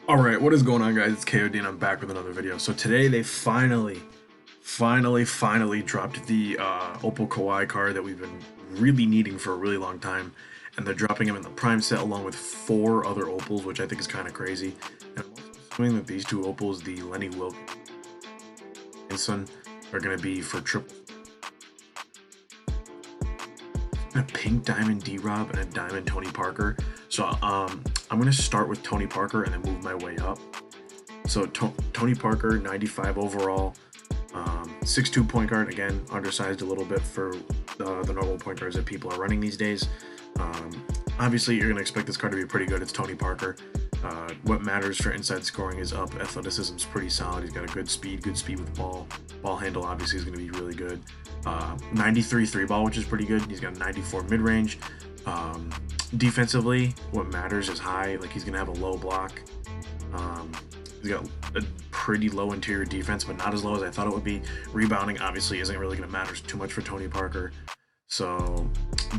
Alright, what is going on, guys? It's KOD and I'm back with another video. So today they finally dropped the Opal Kawhi card that we've been really needing for a really long time. And they're dropping him in the Prime set along with 4 other Opals, which I think is kind of crazy. And I'm also assuming that these 2 Opals, the Lenny Wilkens and Heinsohn, are going to be for triple. A pink diamond DRob and a diamond Tony Parker. So I'm going to start with Tony Parker and then move my way up. So Tony Parker, 95 overall, 6'2 point guard, again, undersized a little bit for the normal point guards that people are running these days. Obviously, you're going to expect this card to be pretty good. It's Tony Parker. What matters for inside scoring is up. Athleticism's pretty solid. He's got a good speed with the ball. Ball handle obviously is going to be really good. 93 3 ball, which is pretty good. He's got 94 mid-range. Defensively, what matters is high. Like, he's going to have a low block. He's got a pretty low interior defense, but not as low as I thought it would be. Rebounding obviously isn't really going to matter too much for Tony Parker. So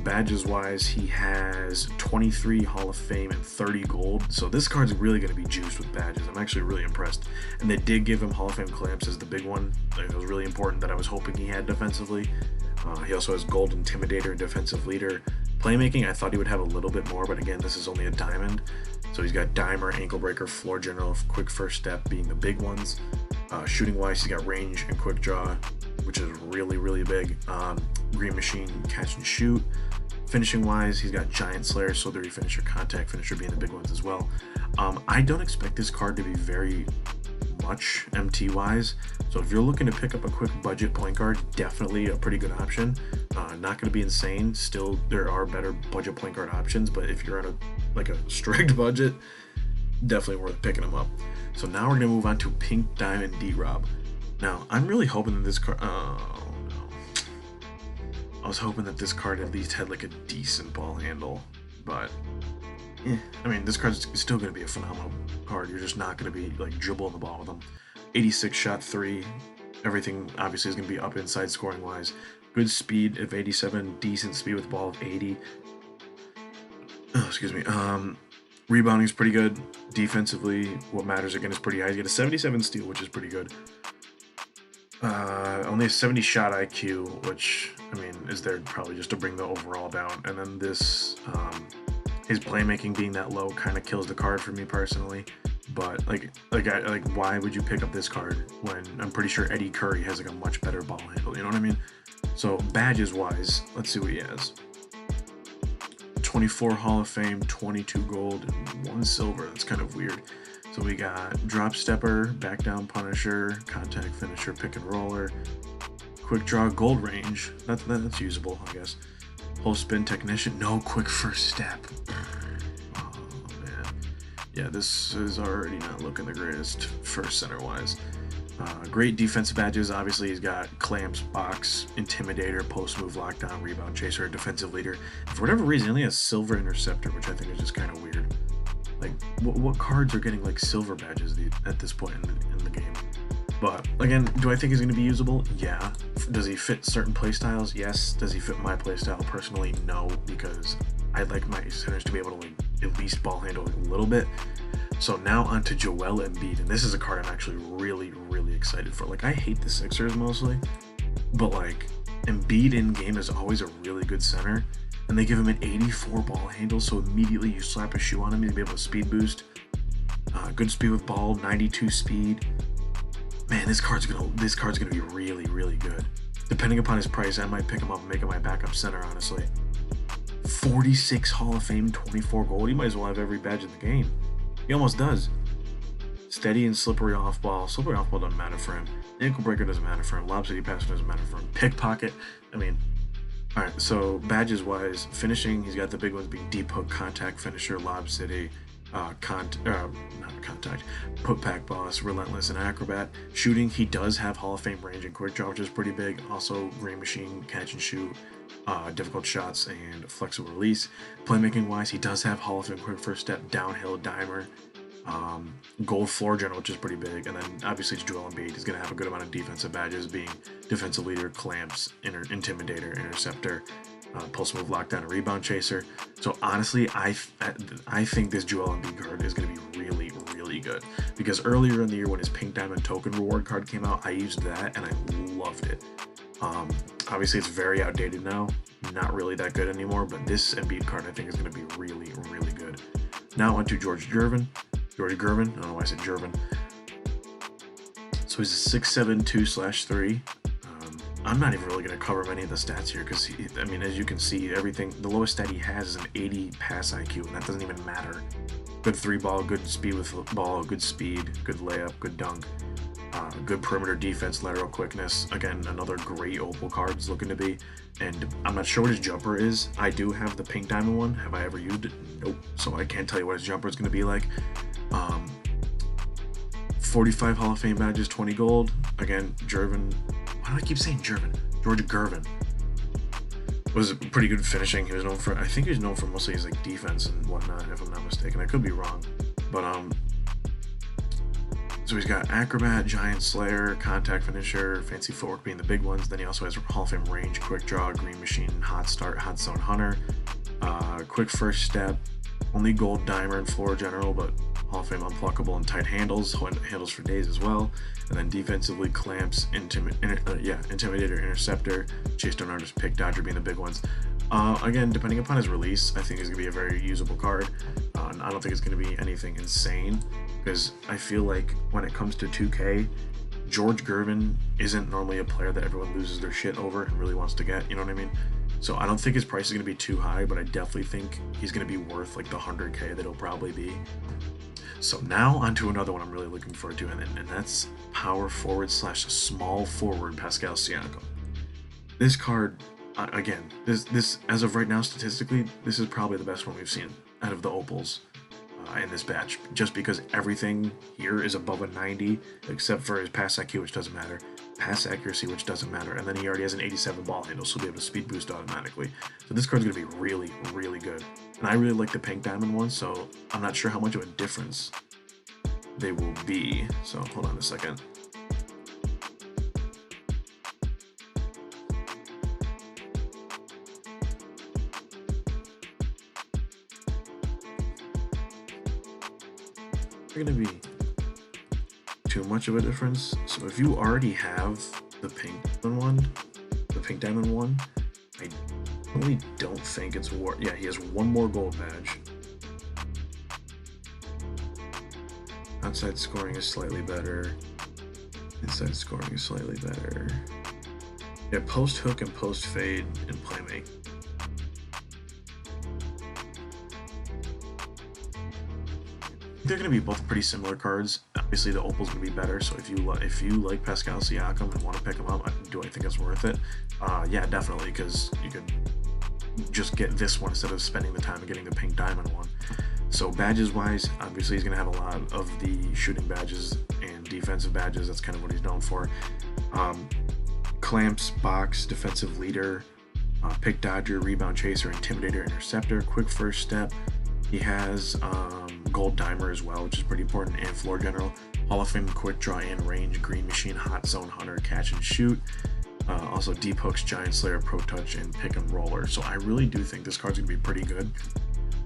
badges wise, he has 23 Hall of Fame and 30 gold. So this card's really going to be juiced with badges. I'm actually really impressed. And they did give him Hall of Fame clamps as the big one. It was really important that I was hoping he had defensively. He also has gold intimidator and defensive leader. Playmaking, I thought he would have a little bit more, but again, this is only a diamond. So he's got dimer, ankle breaker, floor general, quick first step being the big ones. Shooting wise, he's got range and quick draw, which is really big. Green machine, catch and shoot. Finishing wise, he's got giant slayer, so there finisher, contact finisher being the big ones as well. I don't expect this card to be very much MT wise, so if you're looking to pick up a quick budget point guard, definitely a pretty good option. Not going to be insane. Still, there are better budget point guard options, but if you're on a strict budget, definitely worth picking them up. So now we're going to move on to pink diamond DRob. Now I'm really hoping that this card, oh no, I was hoping that this card at least had like a decent ball handle, but I mean, this card's still going to be a phenomenal card. You're just not going to be like dribbling the ball with them. 86 shot 3. Everything obviously is going to be up inside scoring wise. Good speed of 87. Decent speed with the ball of 80. Oh, excuse me. Rebounding is pretty good. Defensively, what matters again is pretty high. He's got a 77 steal, which is pretty good. Only a 70 shot IQ, which I mean is there probably just to bring the overall down. And then this. His playmaking being that low kind of kills the card for me personally, but like why would you pick up this card when I'm pretty sure Eddie Curry has like a much better ball handle? You know what I mean? So badges wise, let's see what he has. 24 Hall of Fame, 22 gold, and 1 silver. That's kind of weird. So we got drop stepper, back down punisher, contact finisher, pick and roller, quick draw, gold range. That's usable, I guess. Post spin technician, no quick first step. Oh man, yeah, this is already not looking the greatest first center wise. Great defensive badges. Obviously, he's got clamps, box, intimidator, post move, lockdown, rebound chaser, defensive leader. And for whatever reason, he only has silver interceptor, which I think is just kind of weird. Like, what cards are getting like silver badges at this point in the game? But again, do I think he's going to be usable? Yeah. Does he fit certain playstyles? Yes. Does he fit my playstyle? Personally, no, because I'd like my centers to be able to like at least ball handle a little bit. So now on to Joel Embiid, and this is a card I'm actually really excited for. Like, I hate the Sixers mostly, but like Embiid in game is always a really good center, and they give him an 84 ball handle, so immediately you slap a shoe on him, he's be able to speed boost. Good speed with ball, 92 speed. Man, this card's gonna be really good. Depending upon his price, I might pick him up and make him my backup center, honestly. 46 Hall of Fame, 24 gold. He might as well have every badge in the game. He almost does. Steady and slippery off ball. Slippery off ball doesn't matter for him. Ankle breaker doesn't matter for him. Lob city passer doesn't matter for him. Pickpocket. I mean, all right. So badges wise, finishing, he's got the big ones being deep hook, contact finisher, lob city. Not contact, put back boss, relentless, and acrobat. Shooting, he does have Hall of Fame range and quick draw, which is pretty big. Also green machine, catch and shoot, difficult shots, and flexible release. Playmaking wise, he does have Hall of Fame quick first step, downhill, dimer, gold floor general, which is pretty big. And then obviously it's Joel Embiid. He's going to have a good amount of defensive badges, being defensive leader, clamps, intimidator, interceptor, post move, lockdown, and rebound chaser. So honestly, I think this Joel Embiid card is going to be really pretty good. Because earlier in the year when his Pink Diamond token reward card came out, I used that and I loved it. Obviously, it's very outdated now. Not really that good anymore, but this Embiid card I think is going to be really, really good. Now on to Gervin. I don't know why I said Gervin. So he's a 6'7", 2/3. I'm not even really going to cover many of the stats here because, I mean, as you can see, everything, the lowest stat he has is an 80 pass IQ, and that doesn't even matter. Good 3-ball, good speed with the ball, good speed, good layup, good dunk, good perimeter defense, lateral quickness. Again, another great Opal card is looking to be. And I'm not sure what his jumper is. I do have the Pink Diamond one. Have I ever used it? Nope. So I can't tell you what his jumper is going to be like. 45 Hall of Fame badges, 20 gold. Again, Gervin. Why do I keep saying Gervin? Gervin was pretty good finishing. He was known for, I think he was known for mostly his like defense and whatnot, if I'm not mistaken. I could be wrong, but so he's got Acrobat, Giant Slayer, Contact Finisher, Fancy Footwork being the big ones. Then he also has Hall of Fame Range, Quick Draw, Green Machine, Hot Start, Hot Zone Hunter, Quick First Step, only Gold Dimer and Floor General, but Hall of Fame Unpluckable and Tight Handles, handles for days as well. And then defensively, Clamps, Intimidator, Interceptor, Chase Down Artist, Pick Dodger being the big ones. Again, depending upon his release, I think he's going to be a very usable card. I don't think it's going to be anything insane because I feel like when it comes to 2K, Gervin isn't normally a player that everyone loses their shit over and really wants to get, you know what I mean? So I don't think his price is going to be too high, but I definitely think he's going to be worth like the 100K that he'll probably be. So now onto another one I'm really looking forward to, and that's power forward / small forward Pascal Siakam. This card, again, this as of right now statistically, this is probably the best one we've seen out of the Opals in this batch, just because everything here is above a 90, except for his pass IQ, which doesn't matter, pass accuracy, which doesn't matter, and then he already has an 87 ball handle, so he'll be able to speed boost automatically. So this card's going to be really, really good. And I really like the Pink Diamond one, so I'm not sure how much of a difference they will be. So hold on a second. They're going to be too much of a difference. So if you already have the Pink Diamond one, I really don't think it's worth. Yeah, he has one more gold badge. Outside scoring is slightly better. Inside scoring is slightly better. Yeah, post hook and post fade and playmaking. They're going to be both pretty similar cards. Obviously, the Opal's going to be better. So if you like Pascal Siakam and want to pick him up, do I think it's worth it? Yeah, definitely, because you could just get this one instead of spending the time of getting the Pink Diamond one. So badges wise, obviously he's going to have a lot of the shooting badges and defensive badges. That's kind of what he's known for. Clamps, Box, Defensive Leader, Pick Dodger, Rebound Chaser, Intimidator, Interceptor, Quick First Step. He has Gold Dimer as well, which is pretty important, and Floor General. Hall of Fame Quick Draw and Range, Green Machine, Hot Zone Hunter, Catch and Shoot. Also Deep Hooks, Giant Slayer, Pro Touch, and Pick and Roller. So I really do think this card's going to be pretty good.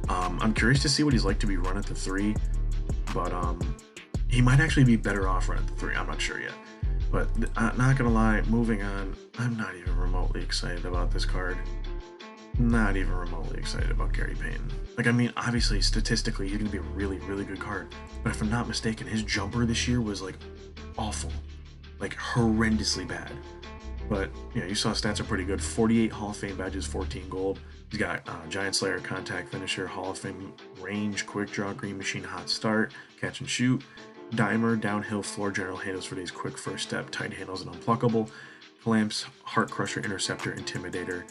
I'm curious to see what he's like to be run at the 3, but he might actually be better off run at the 3. I'm not sure yet. But not gonna lie, moving on, I'm not even remotely excited about this card. Not even remotely excited about Gary Payton. Like, I mean, obviously, statistically, he's gonna be a really, really good card. But if I'm not mistaken, his jumper this year was like awful, like horrendously bad. But yeah, you saw stats are pretty good. 48 Hall of Fame badges, 14 gold. He's got Giant Slayer, Contact Finisher, Hall of Fame Range, Quick Draw, Green Machine, Hot Start, Catch and Shoot, Dimer, Downhill, Floor General, Handles for days, Quick First Step, Tight Handles, and Unpluckable, Clamps, Heart Crusher, Interceptor, Intimidator,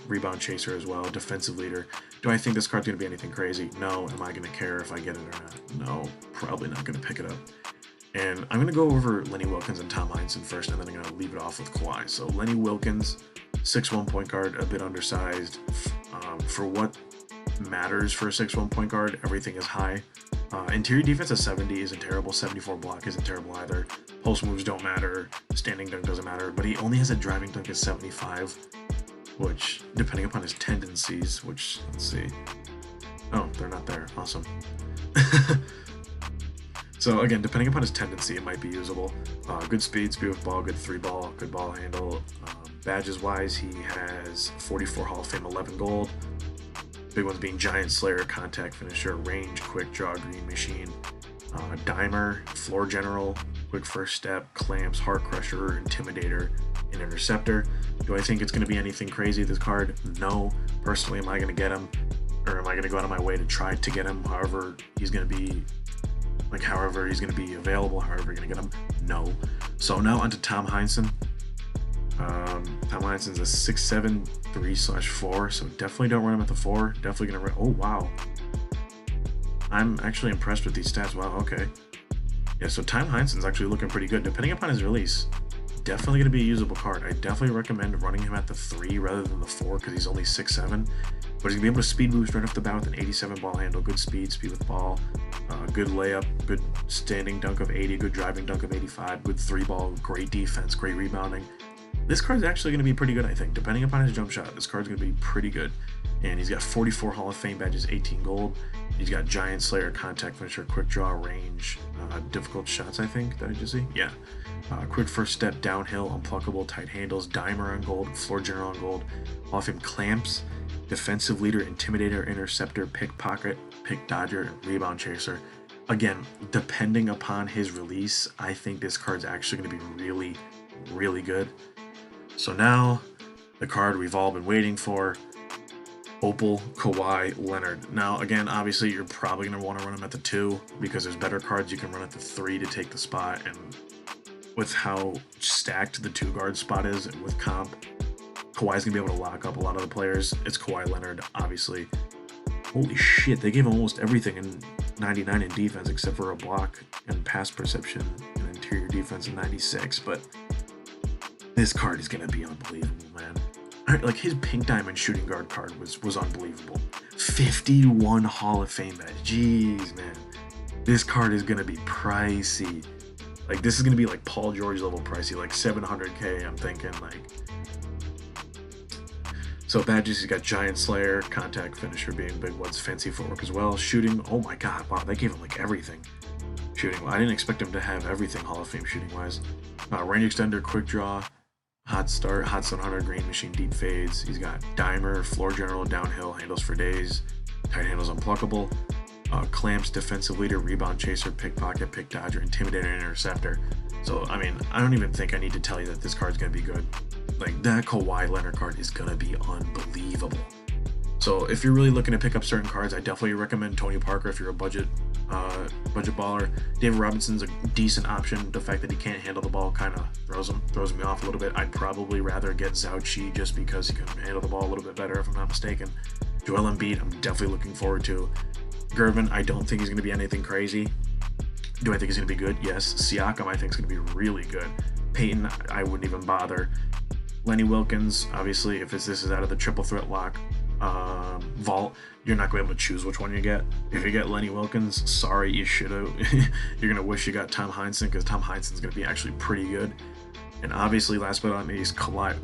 Rebound Chaser as well, Defensive Leader. Do I think this card's going to be anything crazy? No. Am I going to care if I get it or not? No. Probably not going to pick it up. And I'm going to go over Lenny Wilkens and Tom Heinsohn first, and then I'm going to leave it off with Kawhi. So Lenny Wilkens, 6'1" point guard, a bit undersized. For what matters for a 6'1" point guard, everything is high. Interior defense of 70 isn't terrible. 74 block isn't terrible either. Post moves don't matter. Standing dunk doesn't matter. But he only has a driving dunk at 75, which, depending upon his tendencies, which, let's see. Oh, they're not there. Awesome. So again, depending upon his tendency, it might be usable. Good speed with ball, good 3-ball, good ball handle. Badges wise, he has 44 Hall of Fame, 11 gold. Big ones being Giant Slayer, Contact Finisher, Range, Quick Draw, Green Machine, Dimer, Floor General, Quick First Step, Clamps, Heart Crusher, Intimidator, and Interceptor. Do I think it's going to be anything crazy, this card? No. Personally, am I going to get him? Or am I going to go out of my way to try to get him? However he's going to be, however he's going to be available, however you're going to get him? No. So now onto Tom Heinsohn. Tom Heinsohn's a 6'7", 3/4, so definitely don't run him at the 4. Definitely going to run. Oh, wow. I'm actually impressed with these stats. Wow, okay. Yeah, so Tom Heinsohn's actually looking pretty good. Depending upon his release, definitely going to be a usable card. I definitely recommend running him at the 3 rather than the 4 because he's only 6'7", but he's going to be able to speed boost right off the bat with an 87 ball handle, good speed with ball, good layup, good standing dunk of 80, good driving dunk of 85, good 3-ball, great defense, great rebounding. This card's actually going to be pretty good, I think. Depending upon his jump shot, this card's going to be pretty good. And he's got 44 Hall of Fame badges, 18 gold. He's got Giant Slayer, Contact Finisher, Quick Draw, Range, difficult shots, I think. Did I just see? Yeah. Quick First Step, Downhill, Unpluckable, Tight Handles, Dimer on gold, Floor General on gold, Hall of Fame Clamps, Defensive Leader, Intimidator, Interceptor, Pickpocket, Pick Dodger, Rebound Chaser. Again, depending upon his release, I think this card's actually going to be really, really good. So now, the card we've all been waiting for, Opal Kawhi Leonard. Now, again, obviously, you're probably going to want to run him at the 2 because there's better cards you can run at the 3 to take the spot. And with how stacked the 2-guard spot is with comp, Kawhi's going to be able to lock up a lot of the players. It's Kawhi Leonard, obviously. Holy shit, they gave him almost everything in 99 in defense except for a block and pass perception and interior defense in 96, but this card is going to be unbelievable, man. Like, his pink diamond shooting guard card was unbelievable. 51 Hall of Fame badge. Jeez, man. This card is going to be pricey. Like, this is going to be like Paul George level pricey, like 700K, I'm thinking, like. So badges, he's got Giant Slayer, Contact Finisher being big ones, fancy footwork as well. Shooting, oh my god, wow, they gave him like everything. Shooting, I didn't expect him to have everything Hall of Fame shooting wise. Range Extender, Quick Draw, Hot Start, Hot Stun Hunter, Green Machine, Deep Fades. He's got Dimer, Floor General, Downhill, Handles for Days, Tight Handles, Unpluckable, Clamps, Defensive Leader, Rebound Chaser, Pickpocket, Pick Dodger, Intimidator, and Interceptor. So, I mean, I don't even think I need to tell you that this card's going to be good. Like, that Kawhi Leonard card is going to be unbelievable. So, if you're really looking to pick up certain cards, I definitely recommend Tony Parker if you're a budget baller. David Robinson's a decent option. The fact that he can't handle the ball kind of throws me off a little bit. I'd probably rather get Zauchi just because he can handle the ball a little bit better, if I'm not mistaken. Joel Embiid, I'm definitely looking forward to. Gervin, I don't think he's going to be anything crazy. Do I think he's going to be good? Yes. Siakam, I think, is going to be really good. Payton, I wouldn't even bother. Lenny Wilkens, obviously, if this is out of the triple threat lock vault, you're not going to be able to choose which one you get. If you get Lenny Wilkens, sorry, you should have. You're going to wish you got Tom Heinsohn, because Tom Heinsohn's going to be actually pretty good. And obviously, last but not least, Kawhi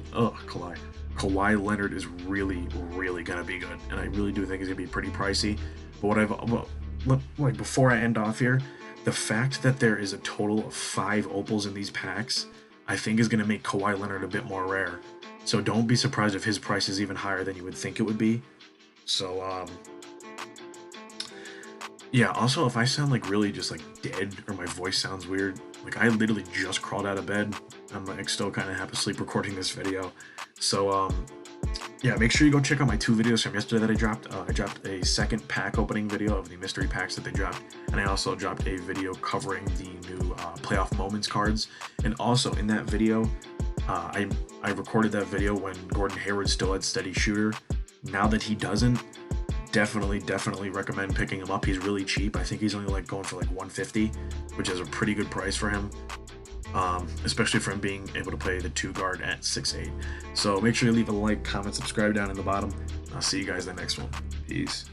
Leonard is really, really going to be good. And I really do think he's going to be pretty pricey. But like before I end off here, the fact that there is a total of 5 opals in these packs, I think is going to make Kawhi Leonard a bit more rare. So don't be surprised if his price is even higher than you would think it would be. So, yeah, also, if I sound like really just like dead or my voice sounds weird, like I literally just crawled out of bed. I'm like still kind of half asleep recording this video. So, yeah, make sure you go check out my 2 videos from yesterday that I dropped. I dropped a second pack opening video of the mystery packs that they dropped, and I also dropped a video covering the new playoff moments cards. And also in that video, I recorded that video when Gordon Hayward still had steady shooter. Now that he doesn't, definitely recommend picking him up. He's really cheap. I think he's only like going for like 150, which is a pretty good price for him. Especially for him being able to play the 2-guard at 6'8". So make sure you leave a like, comment, subscribe down in the bottom. I'll see you guys in the next one. Peace.